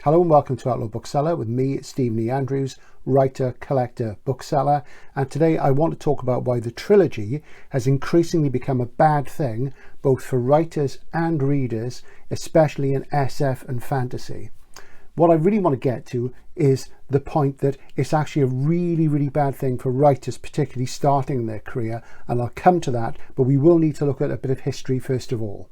Hello and welcome to Outlaw Bookseller with me, Stephen E. Andrews, writer, collector, bookseller. And today I want to talk about why the trilogy has increasingly become a bad thing, both for writers and readers, especially in SF and fantasy. What I really want to get to is the point that it's actually a really bad thing for writers, particularly starting their career. And I'll come to that, but we will need to look at a bit of history first of all.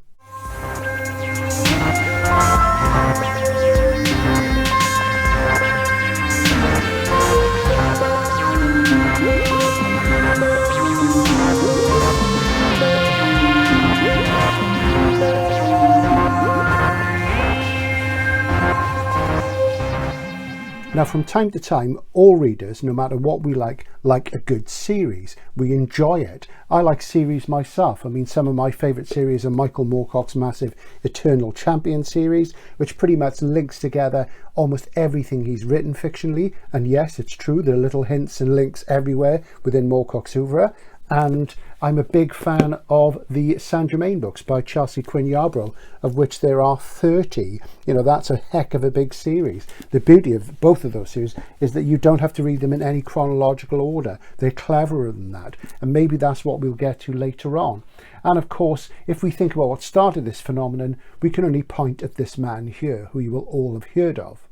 Now, from time to time, all readers, no matter what we like a good series. We enjoy it. I like series myself. I mean, some of my favourite series are Michael Moorcock's massive Eternal Champion series, which pretty much links together almost everything he's written fictionally. And yes, it's true, there are little hints and links everywhere within Moorcock's oeuvre. And I'm a big fan of the Saint Germain books by Chelsea Quinn Yarbrough, of which there are 30. You know, that's a heck of a big series. The beauty of both of those series is that you don't have to read them in any chronological order. They're cleverer than that. And maybe that's what we'll get to later on. And of course, if we think about what started this phenomenon, we can only point at this man here, who you will all have heard of.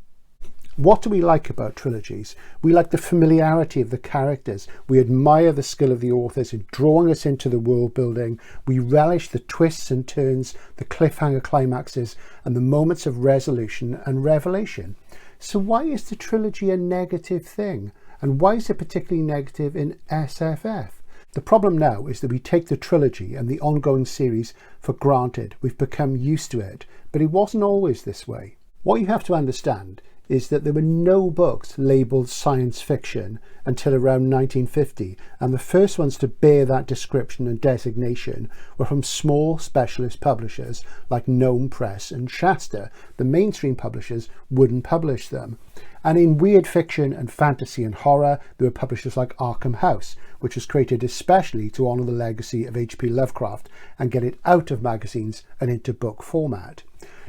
What do we like about trilogies? We like the familiarity of the characters. We admire the skill of the authors in drawing us into the world building. We relish the twists and turns, the cliffhanger climaxes, and the moments of resolution and revelation. So why is the trilogy a negative thing? And why is it particularly negative in SFF? The problem now is that we take the trilogy and the ongoing series for granted. We've become used to it, but it wasn't always this way. What you have to understand is that there were no books labelled science fiction until around 1950, and the first ones to bear that description and designation were from small specialist publishers like Gnome Press and Shasta. The mainstream publishers wouldn't publish them. And in weird fiction and fantasy and horror, there were publishers like Arkham House, which was created especially to honour the legacy of H.P. Lovecraft and get it out of magazines and into book format.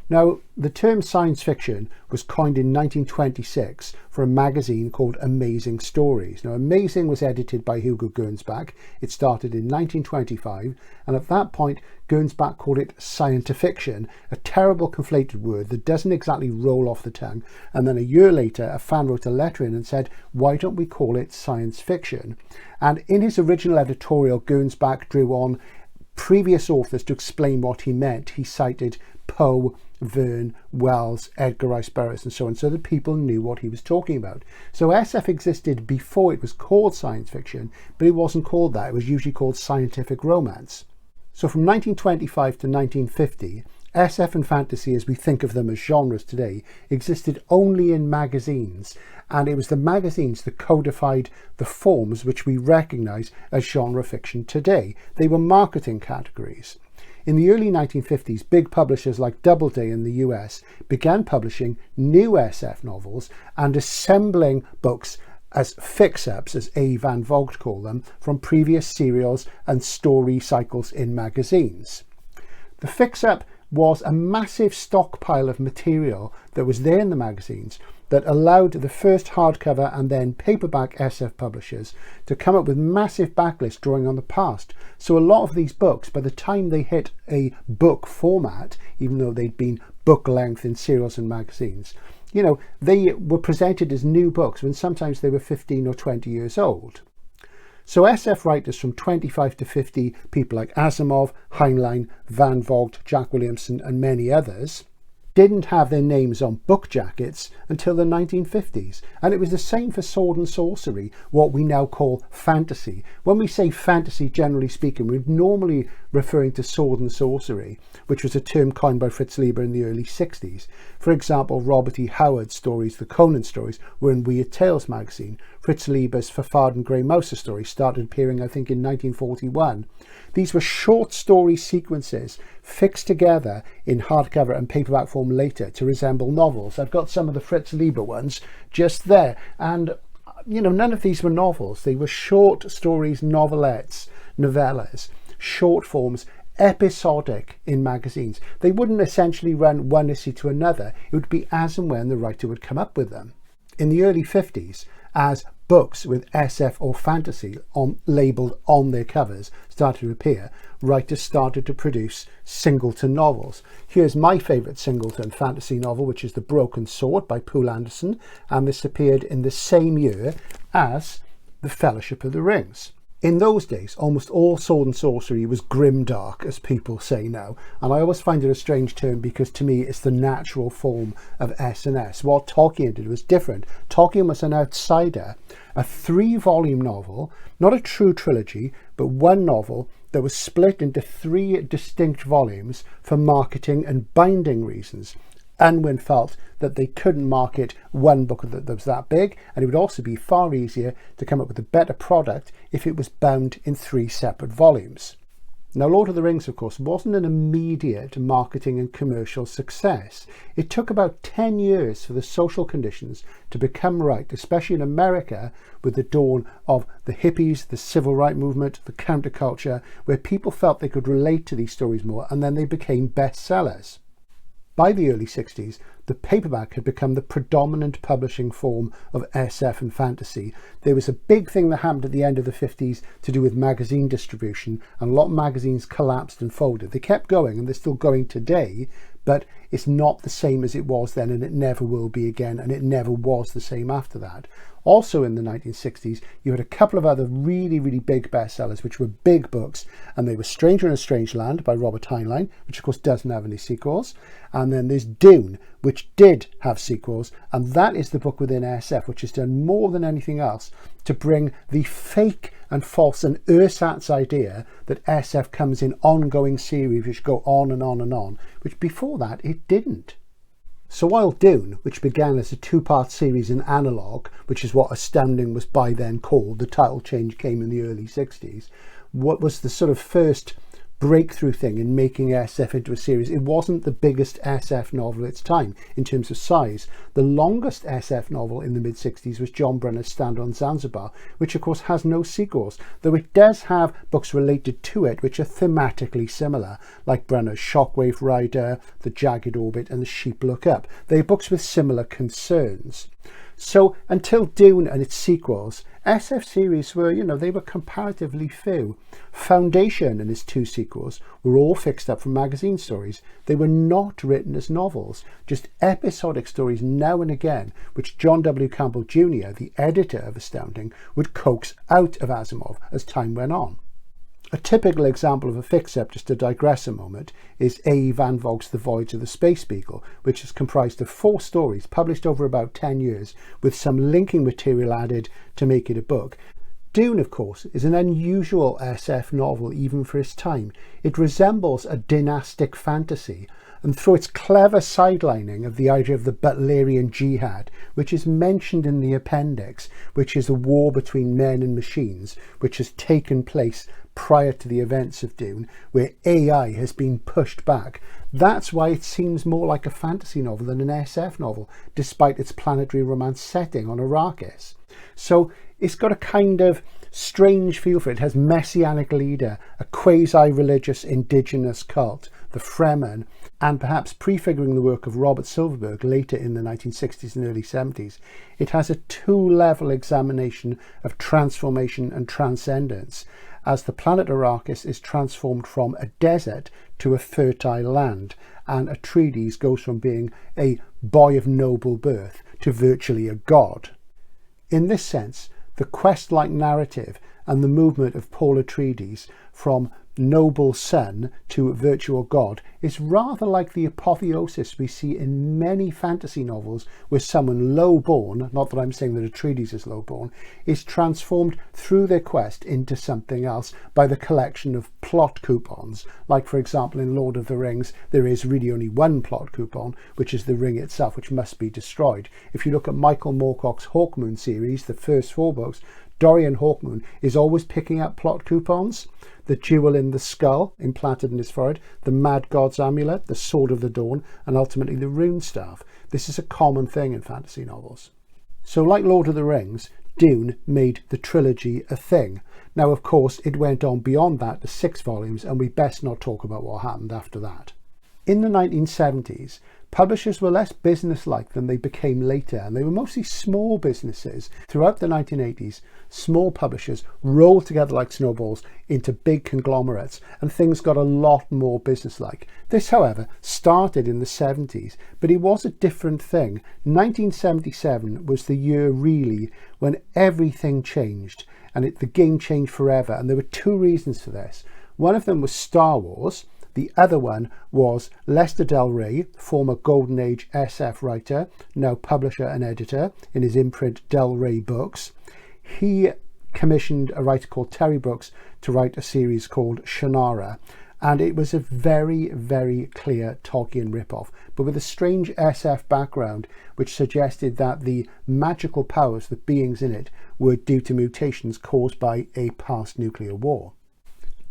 Now, the term science fiction was coined in 1926 for a magazine called Amazing Stories. Now, Amazing was edited by Hugo Gernsback. It started in 1925, and at that point, Gernsback called it scientifiction, a terrible conflated word that doesn't exactly roll off the tongue. And then a year later, a fan wrote a letter in and said, why don't we call it science fiction? And in his original editorial, Gernsback drew on previous authors to explain what he meant. He cited Poe, Verne, Wells, Edgar Rice Burroughs and so on, so that people knew what he was talking about. So SF existed before it was called science fiction, but it wasn't called that. It was usually called scientific romance. So from 1925 to 1950, SF and fantasy, as we think of them as genres today, existed only in magazines, and it was the magazines that codified the forms which we recognise as genre fiction today. They were marketing categories. In the early 1950s, big publishers like Doubleday in the US began publishing new SF novels and assembling books as fix-ups, as A. Van Vogt called them, from previous serials and story cycles in magazines. The fix-up was a massive stockpile of material that was there in the magazines that allowed the first hardcover and then paperback SF publishers to come up with massive backlists drawing on the past. So a lot of these books, by the time they hit a book format, even though they'd been book length in serials and magazines, you know, they were presented as new books when sometimes they were 15 or 20 years old. So SF writers from 25 to 50, people like Asimov, Heinlein, Van Vogt, Jack Williamson and many others, didn't have their names on book jackets until the 1950s. And it was the same for sword and sorcery, what we now call fantasy. When we say fantasy, generally speaking, we're normally referring to sword and sorcery, which was a term coined by Fritz Leiber in the early 60s. For example, Robert E. Howard's stories, the Conan stories, were in Weird Tales magazine. Fritz Leiber's Fafard and Grey Mouser stories started appearing, I think, in 1941. These were short story sequences fixed together in hardcover and paperback form later to resemble novels. I've got some of the Fritz Leiber ones just there. And, you know, none of these were novels. They were short stories, novelettes, novellas, short forms episodic in magazines. They wouldn't essentially run one issue to another. It would be as and when the writer would come up with them. In the early 50s, as books with SF or fantasy labelled on their covers started to appear, writers started to produce singleton novels. Here's my favourite singleton fantasy novel, which is The Broken Sword by Poul Anderson, and this appeared in the same year as The Fellowship of the Rings. In those days, almost all sword and sorcery was grimdark, as people say now, and I always find it a strange term because to me it's the natural form of S&S. What Tolkien did was different. Tolkien was an outsider, a 3-volume novel, not a true trilogy, but one novel that was split into 3 distinct volumes for marketing and binding reasons. Unwin felt that they couldn't market one book that was that big, and it would also be far easier to come up with a better product if it was bound in 3 separate volumes. Now, Lord of the Rings, of course, wasn't an immediate marketing and commercial success. It took about 10 years for the social conditions to become right, especially in America, with the dawn of the hippies, the civil rights movement, the counterculture, where people felt they could relate to these stories more, and then they became bestsellers. By the early 60s, the paperback had become the predominant publishing form of SF and fantasy. There was a big thing that happened at the end of the 50s to do with magazine distribution, and a lot of magazines collapsed and folded. They kept going, and they're still going today, but it's not the same as it was then, and it never will be again, and it never was the same after that. Also in the 1960s, you had a couple of other really, really big bestsellers, which were big books, and they were Stranger in a Strange Land by Robert Heinlein, which of course doesn't have any sequels. And then there's Dune, which did have sequels, and that is the book within SF, which has done more than anything else to bring the fake and false and ersatz idea that SF comes in ongoing series which go on and on and on, which before that it didn't. So while Dune, which began as a 2-part series in Analog, which is what Astounding was by then called, the title change came in the early 60s, what was the sort of first breakthrough thing in making SF into a series. It wasn't the biggest SF novel of its time in terms of size. The longest SF novel in the mid-60s was John Brunner's Stand on Zanzibar, which of course has no sequels, though it does have books related to it which are thematically similar, like Brunner's Shockwave Rider, The Jagged Orbit and The Sheep Look Up. They're books with similar concerns. So until Dune and its sequels, SF series were, they were comparatively few. Foundation and its 2 sequels were all fixed up from magazine stories. They were not written as novels, just episodic stories now and again, which John W. Campbell Jr., the editor of Astounding, would coax out of Asimov as time went on. A typical example of a fix-up, just to digress a moment, is A. Van Vogt's The Voyage of the Space Beagle, which is comprised of 4 stories published over about 10 years, with some linking material added to make it a book. Dune, of course, is an unusual SF novel even for its time. It resembles a dynastic fantasy, and through its clever sidelining of the idea of the Butlerian Jihad, which is mentioned in the appendix, which is a war between men and machines, which has taken place prior to the events of Dune, where AI has been pushed back. That's why it seems more like a fantasy novel than an SF novel, despite its planetary romance setting on Arrakis. So it's got a kind of strange feel for it. It has messianic leader, a quasi-religious indigenous cult, the Fremen, and perhaps prefiguring the work of Robert Silverberg later in the 1960s and early 70s, it has a 2-level examination of transformation and transcendence, as the planet Arrakis is transformed from a desert to a fertile land, and Atreides goes from being a boy of noble birth to virtually a god. In this sense, the quest-like narrative and the movement of Paul Atreides from noble son to virtual god is rather like the apotheosis we see in many fantasy novels where someone low-born, not that I'm saying that Atreides is low-born, is transformed through their quest into something else by the collection of plot coupons. Like, for example, in Lord of the Rings, there is really only one plot coupon, which is the ring itself, which must be destroyed. If you look at Michael Moorcock's Hawkmoon series, the first 4 books, Dorian Hawkmoon is always picking up plot coupons. The jewel in the skull implanted in his forehead, the Mad God's amulet, the Sword of the Dawn, and ultimately the rune staff. This is a common thing in fantasy novels. So like Lord of the Rings, Dune made the trilogy a thing. Now, of course, it went on beyond that to 6 volumes, and we best not talk about what happened after that. In the 1970s, publishers were less businesslike than they became later, and they were mostly small businesses. Throughout the 1980s, small publishers rolled together like snowballs into big conglomerates, and things got a lot more businesslike. This, however, started in the 70s, but it was a different thing. 1977 was the year really when everything changed, and the game changed forever, and there were 2 reasons for this. One of them was Star Wars. The other one was Lester Del Rey, former Golden Age SF writer, now publisher and editor in his imprint Del Rey Books. He commissioned a writer called Terry Brooks to write a series called Shannara, and it was a very, very clear Tolkien ripoff, but with a strange SF background which suggested that the magical powers, the beings in it, were due to mutations caused by a past nuclear war.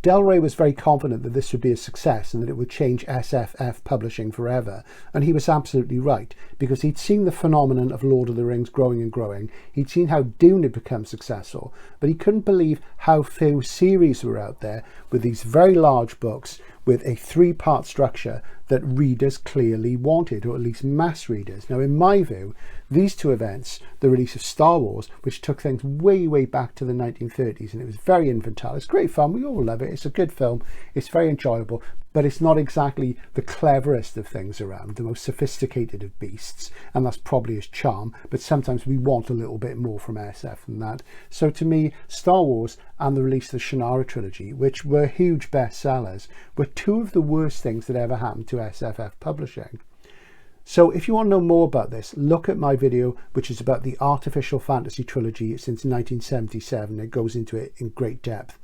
Del Rey was very confident that this would be a success and that it would change SFF publishing forever, and he was absolutely right, because he'd seen the phenomenon of Lord of the Rings growing and growing. He'd seen how Dune had become successful, but he couldn't believe how few series were out there with these very large books with a 3-part structure that readers clearly wanted, or at least mass readers. Now, in my view, these 2 events, the release of Star Wars, which took things way, way back to the 1930s, and it was very infantile. It's great fun. We all love it. It's a good film. It's very enjoyable, but it's not exactly the cleverest of things around, the most sophisticated of beasts, and that's probably its charm, but sometimes we want a little bit more from SF than that. So to me, Star Wars and the release of the Shannara trilogy, which were huge bestsellers, were 2 of the worst things that ever happened to SFF publishing. So if you want to know more about this, look at my video, which is about the artificial fantasy trilogy since 1977. It goes into it in great depth.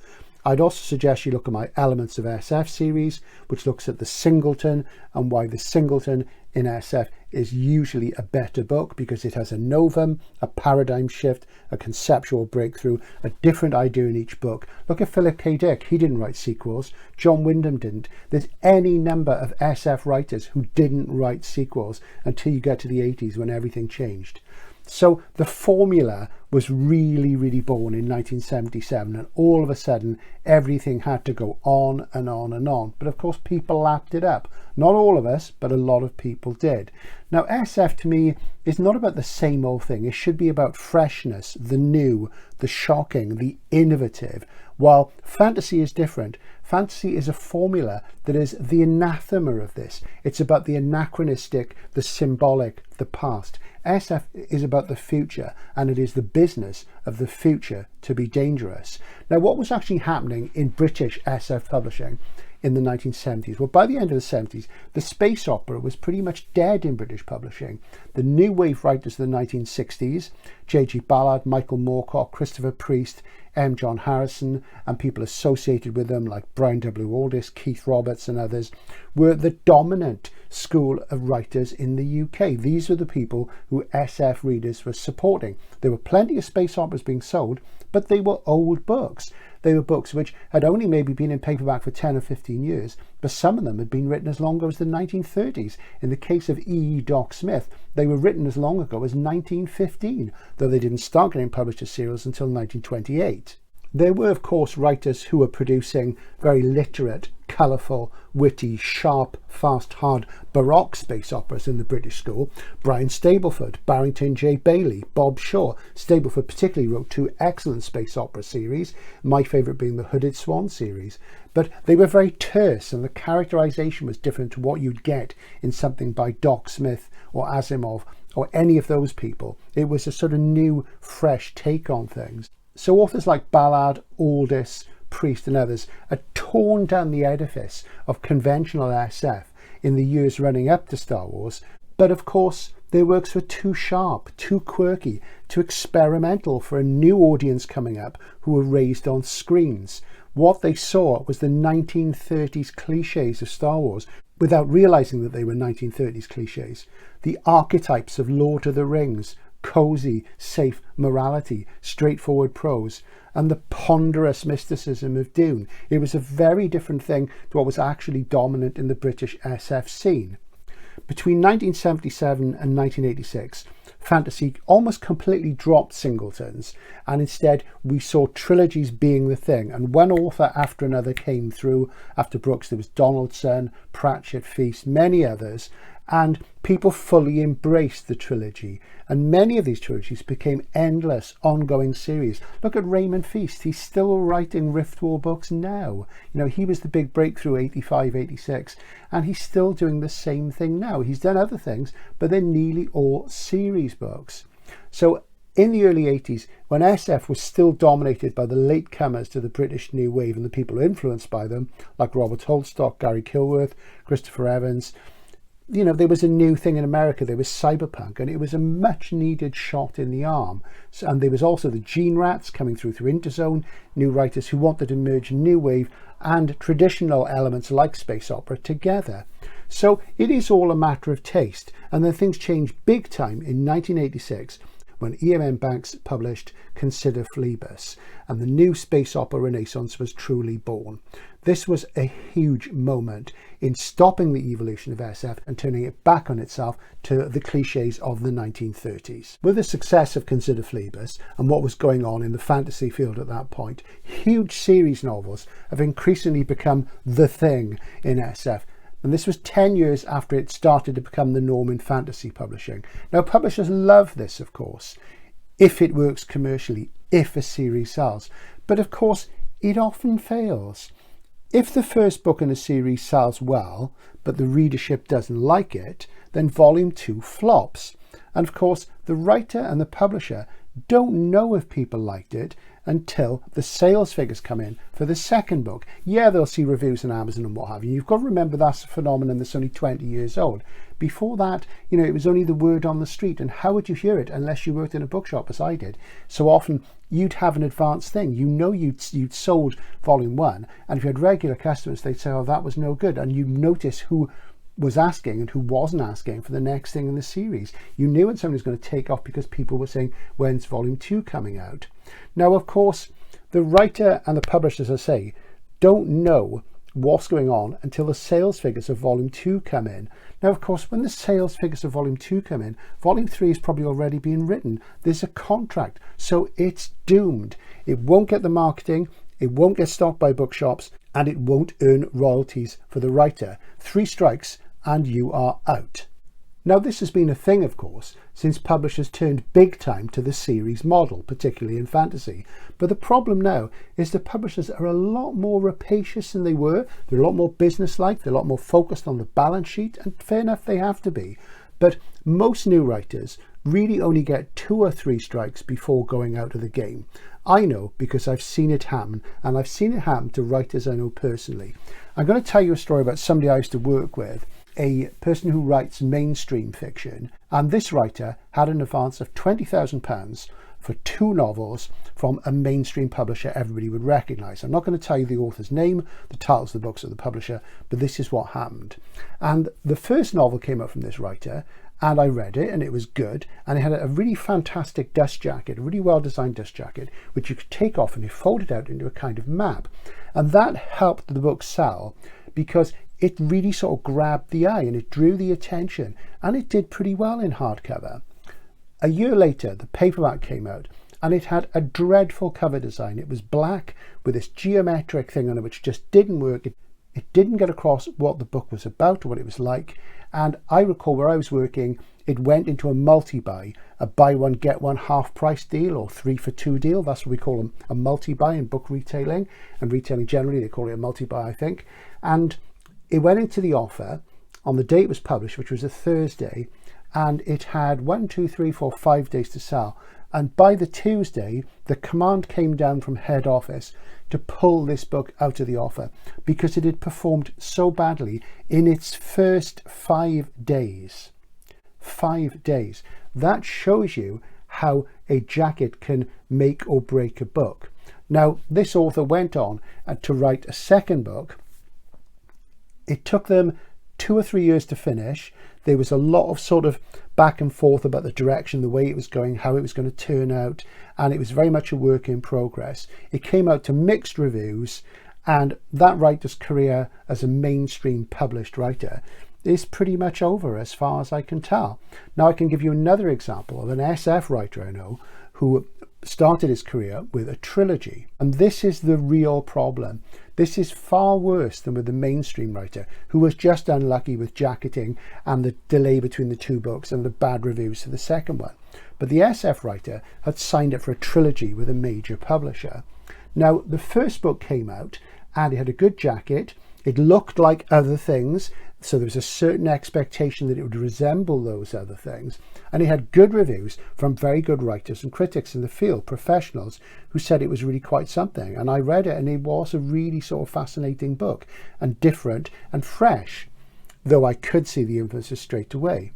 I'd also suggest you look at my Elements of SF series, which looks at the singleton and why the singleton in SF is usually a better book, because it has a novum, a paradigm shift, a conceptual breakthrough, a different idea in each book. Look at Philip K. Dick. He didn't write sequels. John Wyndham didn't. There's any number of SF writers who didn't write sequels until you get to the 80s when everything changed. So the formula was really, really born in 1977, and all of a sudden everything had to go on and on and on. But of course people lapped it up. Not all of us, but a lot of people did. Now SF to me is not about the same old thing. It should be about freshness, the new, the shocking, the innovative. While fantasy is different. Fantasy is a formula that is the anathema of this. It's about the anachronistic, the symbolic, the past. SF is about the future, and it is the business of the future to be dangerous. Now, what was actually happening in British SF publishing in the 1970s? Well, by the end of the 70s, the space opera was pretty much dead in British publishing. The new wave writers of the 1960s, J.G. Ballard, Michael Moorcock, Christopher Priest, M. John Harrison, and people associated with them like Brian W. Aldiss, Keith Roberts and others, were the dominant school of writers in the UK. These were the people who SF readers were supporting. There were plenty of space operas being sold, but they were old books. They were books which had only maybe been in paperback for 10 or 15 years, but some of them had been written as long ago as the 1930s. In the case of E. Doc Smith, they were written as long ago as 1915, though they didn't start getting published as serials until 1928. There were, of course, writers who were producing very literate, colourful, witty, sharp, fast, hard, baroque space operas in the British school. Brian Stableford, Barrington J. Bailey, Bob Shaw. Stableford particularly wrote 2 excellent space opera series, my favourite being the Hooded Swan series. But they were very terse, and the characterisation was different to what you'd get in something by Doc Smith or Asimov or any of those people. It was a sort of new, fresh take on things. So authors like Ballard, Aldiss, Priest and others had torn down the edifice of conventional SF in the years running up to Star Wars, but of course their works were too sharp, too quirky, too experimental for a new audience coming up who were raised on screens. What they saw was the 1930s cliches of Star Wars without realising that they were 1930s cliches. The archetypes of Lord of the Rings, cosy, safe morality, straightforward prose, and the ponderous mysticism of Dune. It was a very different thing to what was actually dominant in the British SF scene. Between 1977 and 1986, fantasy almost completely dropped singletons, and instead we saw trilogies being the thing, and one author after another came through. After Brooks there was Donaldson, Pratchett, Feast, many others, and people fully embraced the trilogy, and many of these trilogies became endless ongoing series. Look at Raymond Feast, he's still writing Rift War books now. You know, he was the big breakthrough 85, 86, and he's still doing the same thing now. He's done other things, but they're nearly all series books. So in the early 80s, when SF was still dominated by the latecomers to the British New Wave and the people influenced by them, like Robert Holstock, Gary Kilworth, Christopher Evans, you know, there was a new thing in America. There was cyberpunk, and it was a much needed shot in the arm. And there was also the Gene Rats coming through Interzone, new writers who wanted to merge new wave and traditional elements like space opera together. So it is all a matter of taste. And then things changed big time in 1986 when E.M.M. Banks published Consider Phlebas, and the new space opera renaissance was truly born. This was a huge moment in stopping the evolution of SF and turning it back on itself to the cliches of the 1930s. With the success of Consider Phlebas and what was going on in the fantasy field at that point, huge series novels have increasingly become the thing in SF. And this was 10 years after it started to become the norm in fantasy publishing. Now, publishers love this, of course, if it works commercially, if a series sells. But of course, it often fails. If the first book in a series sells well, but the readership doesn't like it, then volume 2 flops. And of course, the writer and the publisher don't know if people liked it until the sales figures come in for the second book. Yeah, they'll see reviews on Amazon and what have you. You've got to remember that's a phenomenon that's only 20 years old. Before that, you know, it was only the word on the street, and how would you hear it unless you worked in a bookshop, as I did? So often you'd have an advanced thing. You know you'd sold volume 1, and if you had regular customers, they'd say, oh, that was no good, and you notice who was asking and who wasn't asking for the next thing in the series. You knew when something was going to take off because people were saying, when's volume 2 coming out? Now, of course, the writer and the publisher, as I say, don't know what's going on until the sales figures of volume 2 come in. Now, of course, when the sales figures of volume 2 come in, volume 3 is probably already being written. There's a contract, so it's doomed. It won't get the marketing, it won't get stocked by bookshops, and it won't earn royalties for the writer. 3 strikes and you are out. Now, this has been a thing, of course, since publishers turned big time to the series model, particularly in fantasy. But the problem now is the publishers are a lot more rapacious than they were. They're a lot more businesslike. They're a lot more focused on the balance sheet, and fair enough, they have to be. But most new writers really only get 2 or 3 strikes before going out of the game. I know because I've seen it happen, and I've seen it happen to writers I know personally. I'm going to tell you a story about somebody I used to work with, a person who writes mainstream fiction, and this writer had an advance of £20,000 for 2 novels from a mainstream publisher everybody would recognise. I'm not going to tell you the author's name, the titles of the books of the publisher, but this is what happened. And the first novel came out from this writer, and I read it, and it was good, and it had a really fantastic dust jacket, a really well designed dust jacket, which you could take off and you fold it out into a kind of map. And that helped the book sell because it really sort of grabbed the eye and it drew the attention, and it did pretty well in hardcover. A year later, the paperback came out, and it had a dreadful cover design. It was black with this geometric thing on it which just didn't work. It didn't get across what the book was about or what it was like. And I recall where I was working, it went into a multi-buy, a buy one get one half price deal, or 3 for 2 deal. That's what we call them, a multi-buy in book retailing, and retailing generally they call it a multi-buy, I think. And it went into the offer on the day it was published, which was a Thursday, and it had 1, 2, 3, 4, 5 days to sell. And by the Tuesday, the command came down from head office to pull this book out of the offer because it had performed so badly in its first 5 days. 5 days. That shows you how a jacket can make or break a book. Now, this author went on to write a second book. It took them 2 or 3 years to finish. There was a lot of sort of back and forth about the direction, the way it was going, how it was going to turn out, and it was very much a work in progress. It came out to mixed reviews, and that writer's career as a mainstream published writer is pretty much over as far as I can tell. Now I can give you another example of an SF writer I know who started his career with a trilogy, and this is the real problem. This is far worse than with the mainstream writer who was just unlucky with jacketing and the delay between the two books and the bad reviews to the second one. But the SF writer had signed up for a trilogy with a major publisher. Now the first book came out and it had a good jacket. It looked like other things, so there was a certain expectation that it would resemble those other things. And it had good reviews from very good writers and critics in the field, professionals, who said it was really quite something. And I read it and it was a really sort of fascinating book and different and fresh, though I could see the influences straight away.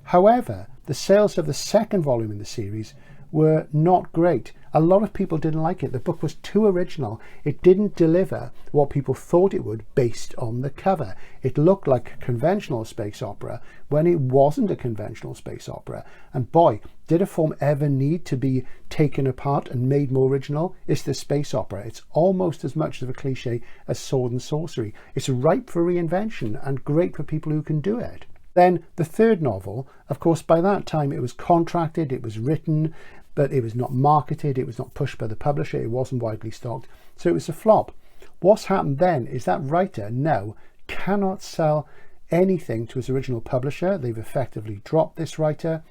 However, the sales of the second volume in the series were not great. A lot of people didn't like it. The book was too original. It didn't deliver what people thought it would based on the cover. It looked like a conventional space opera when it wasn't a conventional space opera. And boy, did a form ever need to be taken apart and made more original? It's the space opera. It's almost as much of a cliche as sword and sorcery. It's ripe for reinvention and great for people who can do it. Then the third novel, of course, by that time it was contracted, it was written, but it was not marketed, it was not pushed by the publisher, it wasn't widely stocked, so it was a flop. What's happened then is that writer now cannot sell anything to his original publisher. They've effectively dropped this writer.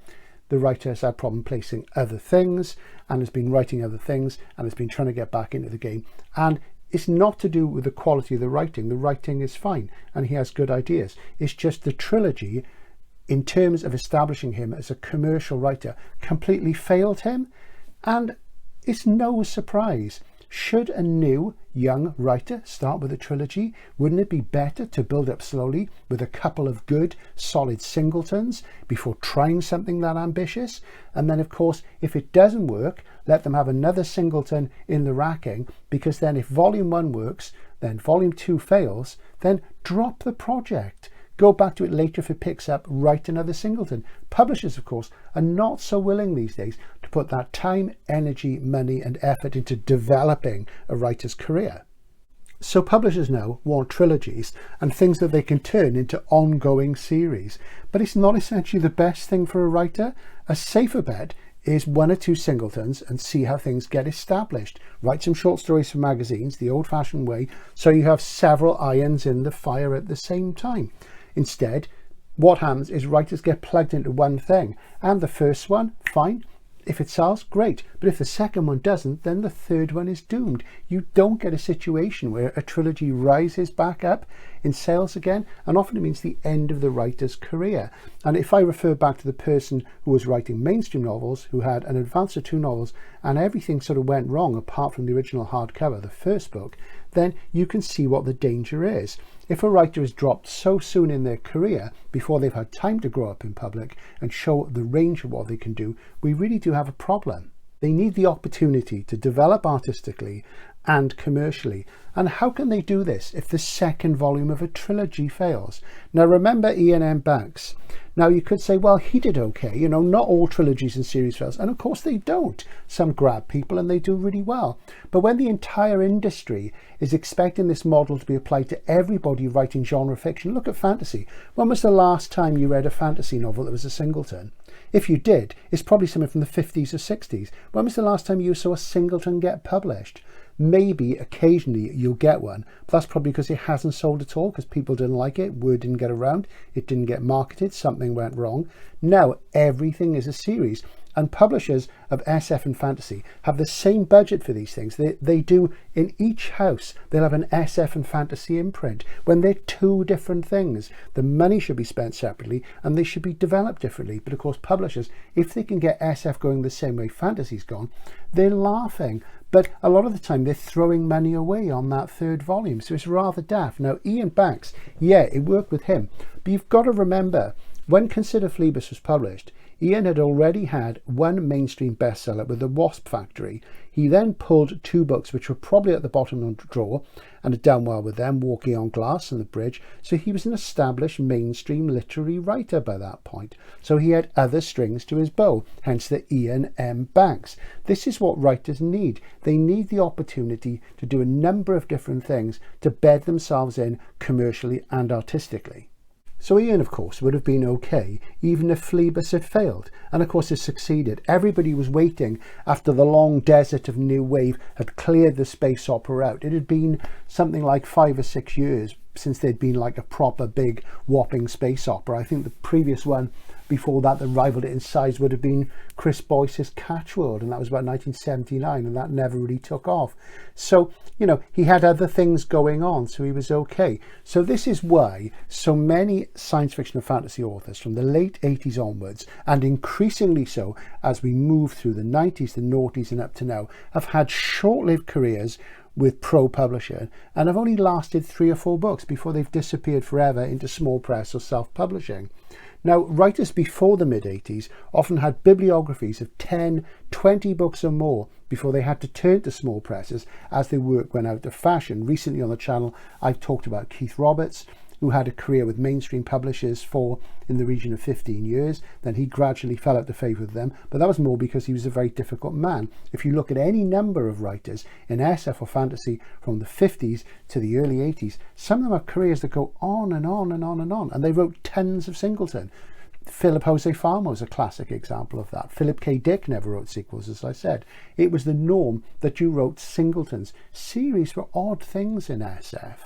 The writer has had a problem placing other things and has been writing other things and has been trying to get back into the game. And it's not to do with the quality of the writing. The writing is fine and he has good ideas. It's just the trilogy, in terms of establishing him as a commercial writer, completely failed him. And it's no surprise. Should a new young writer start with a trilogy, wouldn't it be better to build up slowly with a couple of good solid singletons before trying something that ambitious? And then of course, if it doesn't work, let them have another singleton in the racking, because then if volume 1 works, then volume 2 fails, then drop the project. Go back to it later if it picks up, write another singleton. Publishers, of course, are not so willing these days to put that time, energy, money and effort into developing a writer's career. So publishers now want trilogies and things that they can turn into ongoing series. But it's not essentially the best thing for a writer. A safer bet is 1 or 2 singletons and see how things get established. Write some short stories for magazines the old-fashioned way, so you have several irons in the fire at the same time. Instead, what happens is writers get plugged into one thing, and the first one, fine. If it sells, great. But if the second one doesn't, then the third one is doomed. You don't get a situation where a trilogy rises back up in sales again, and often it means the end of the writer's career. And if I refer back to the person who was writing mainstream novels, who had an advance of 2 novels, and everything sort of went wrong apart from the original hardcover, the first book, then you can see what the danger is. If a writer is dropped so soon in their career, before they've had time to grow up in public and show the range of what they can do, we really do have a problem. They need the opportunity to develop artistically and commercially. And how can they do this if the second volume of a trilogy fails? Now remember Ian M. Banks. Now you could say, well, he did okay. You know, not all trilogies and series fails. And of course they don't. Some grab people and they do really well. But when the entire industry is expecting this model to be applied to everybody writing genre fiction, look at fantasy. When was the last time you read a fantasy novel that was a singleton? If you did, it's probably something from the 50s or 60s. When was the last time you saw a singleton get published? Maybe occasionally you'll get one, but that's probably because it hasn't sold at all, because people didn't like it, word didn't get around, it didn't get marketed, something went wrong. Now everything is a series, and publishers of SF and fantasy have the same budget for these things. They do in each house. They'll have an SF and fantasy imprint when they're 2 different things. The money should be spent separately and they should be developed differently. But of course publishers, if they can get SF going the same way fantasy's gone, they're laughing. But a lot of the time they're throwing money away on that 3rd volume. So it's rather daft. Now Ian Banks, yeah, it worked with him. But you've got to remember, when Consider Phlebas was published, Ian had already had 1 mainstream bestseller with The Wasp Factory. He then pulled 2 books which were probably at the bottom of the drawer and had done well with them, Walking on Glass and The Bridge. So he was an established mainstream literary writer by that point. So he had other strings to his bow, hence the Ian M. Banks. This is what writers need. They need the opportunity to do a number of different things to bed themselves in commercially and artistically. So Ian, of course, would have been okay even if Phlebas had failed. And of course it succeeded. Everybody was waiting after the long desert of New Wave had cleared the space opera out. It had been something like 5 or 6 years since there'd been like a proper big whopping space opera. I think the previous one before that rivaled it in size would have been Chris Boyce's Catchworld, and that was about 1979, and that never really took off. So, you know, he had other things going on, so he was okay. So this is why so many science fiction and fantasy authors from the late 80s onwards, and increasingly so as we move through the 90s, the noughties and up to now, have had short-lived careers with pro publishing and have only lasted 3 or 4 books before they've disappeared forever into small press or self-publishing. Now, writers before the mid-80s often had bibliographies of 10, 20 books or more before they had to turn to small presses as their work went out of fashion. Recently on the channel, I've talked about Keith Roberts, who had a career with mainstream publishers for in the region of 15 years. Then he gradually fell out of favour with them, but that was more because he was a very difficult man. If you look at any number of writers in SF or fantasy from the 50s to the early 80s, some of them have careers that go on and on and on and on, and they wrote tons of singleton. Philip Jose Farmer is a classic example of that. Philip K. Dick never wrote sequels, as I said. It was the norm that you wrote singletons. Series were odd things in SF.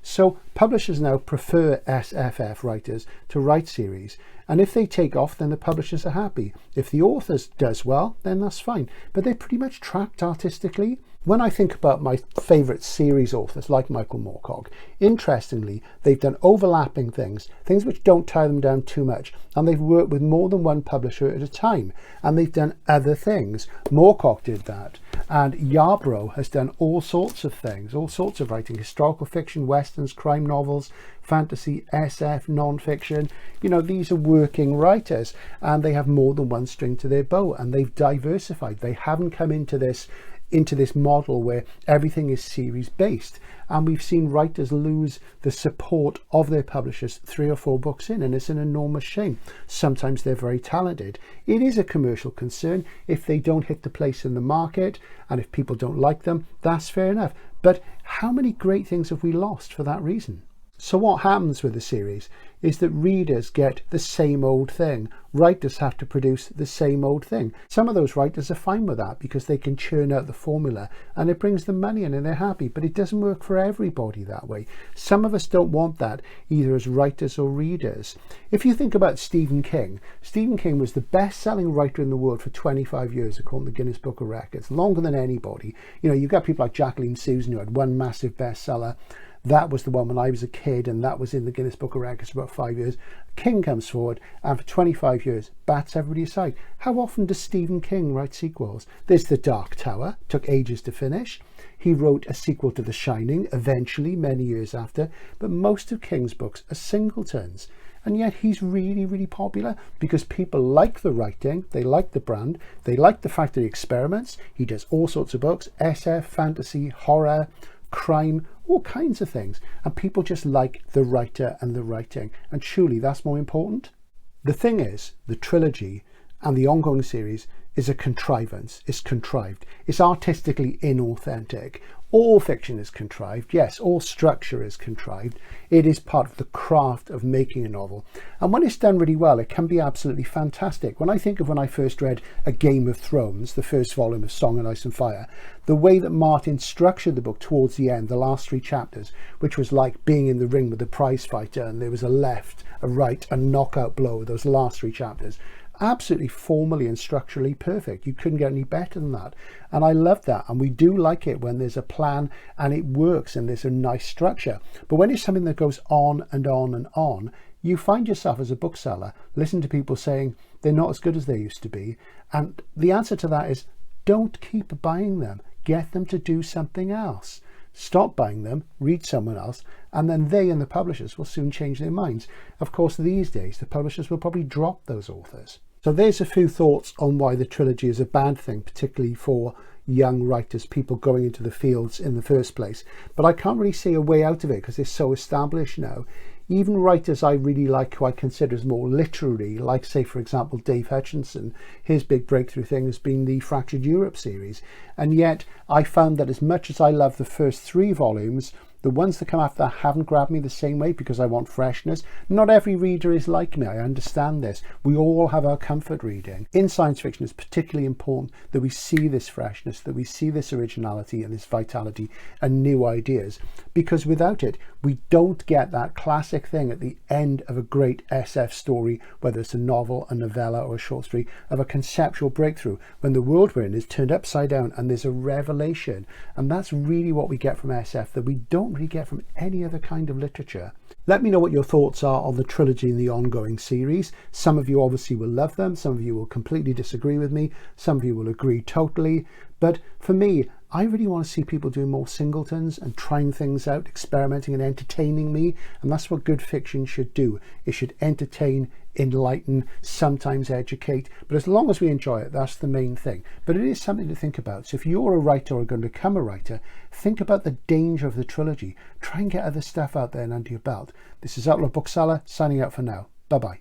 So publishers now prefer SFF writers to write series, and if they take off, then the publishers are happy. If the author does well, then that's fine, but they're pretty much trapped artistically. When I think about my favourite series authors like Michael Moorcock, interestingly, they've done overlapping things which don't tie them down too much, and they've worked with more than one publisher at a time, and they've done other things. Moorcock did that, and Yarbrough has done all sorts of things, all sorts of writing, historical fiction, westerns, crime novels, fantasy, SF, non-fiction. You know, these are working writers, and they have more than one string to their bow, and they've diversified. They haven't come into this model where everything is series based, and we've seen writers lose the support of their publishers 3 or 4 books in, and it's an enormous shame. Sometimes they're very talented. It is a commercial concern. If they don't hit the place in the market and if people don't like them, that's fair enough, but how many great things have we lost for that reason? So what happens with the series is that readers get the same old thing. Writers have to produce the same old thing. Some of those writers are fine with that because they can churn out the formula and it brings them money in and they're happy, but it doesn't work for everybody that way. Some of us don't want that either as writers or readers. If you think about Stephen King was the best-selling writer in the world for 25 years according to the Guinness Book of Records, longer than anybody. You know, you've got people like Jacqueline Susan who had one massive bestseller. That was the one when I was a kid, and that was in the Guinness Book of Records for about 5 years. King comes forward and for 25 years bats everybody aside. How often does Stephen King write sequels? There's The Dark Tower, took ages to finish. He wrote a sequel to The Shining, eventually, many years after, but most of King's books are singletons. And yet he's really, really popular because people like the writing, they like the brand, they like the fact that he experiments. He does all sorts of books, SF, fantasy, horror, crime, all kinds of things, and people just like the writer and the writing, and surely that's more important. The thing is, the trilogy and the ongoing series is a contrivance. It's contrived. It's artistically inauthentic. All fiction is contrived. Yes, all structure is contrived. It is part of the craft of making a novel. And when it's done really well, it can be absolutely fantastic. When I think of when I first read A Game of Thrones, the first volume of Song and Ice and Fire, the way that Martin structured the book towards the end, the last 3 chapters, which was like being in the ring with the prize fighter, and there was a left, a right, a knockout blow, those last 3 chapters. Absolutely formally and structurally perfect. You couldn't get any better than that, and I love that. And we do like it when there's a plan and it works and there's a nice structure. But when it's something that goes on and on and on, you find yourself as a bookseller listen to people saying they're not as good as they used to be, and the answer to that is don't keep buying them. Get them to do something else. Stop buying them, read someone else, and then they and the publishers will soon change their minds. Of course, these days the publishers will probably drop those authors. So there's a few thoughts on why the trilogy is a bad thing, particularly for young writers, people going into the fields in the first place. But I can't really see a way out of it because it's so established now. Even writers I really like, who I consider as more literary, like say for example Dave Hutchinson, his big breakthrough thing has been the Fractured Europe series. And yet I found that as much as I love the first 3 volumes, The ones that come after that haven't grabbed me the same way because I want freshness. Not every reader is like me, I understand this. We all have our comfort reading. In science fiction, it's particularly important that we see this freshness, that we see this originality and this vitality and new ideas, because without it, we don't get that classic thing at the end of a great SF story, whether it's a novel, a novella or a short story, of a conceptual breakthrough when the world we're in is turned upside down and there's a revelation. And that's really what we get from SF that we don't really get from any other kind of literature. Let me know what your thoughts are on the trilogy and the ongoing series. Some of you obviously will love them, some of you will completely disagree with me, some of you will agree totally. But for me, I really want to see people doing more singletons and trying things out, experimenting and entertaining me. And that's what good fiction should do. It should entertain, enlighten, sometimes educate. But as long as we enjoy it, that's the main thing. But it is something to think about. So if you're a writer or going to become a writer, think about the danger of the trilogy. Try and get other stuff out there and under your belt. This is Outlaw Bookseller signing out for now. Bye-bye.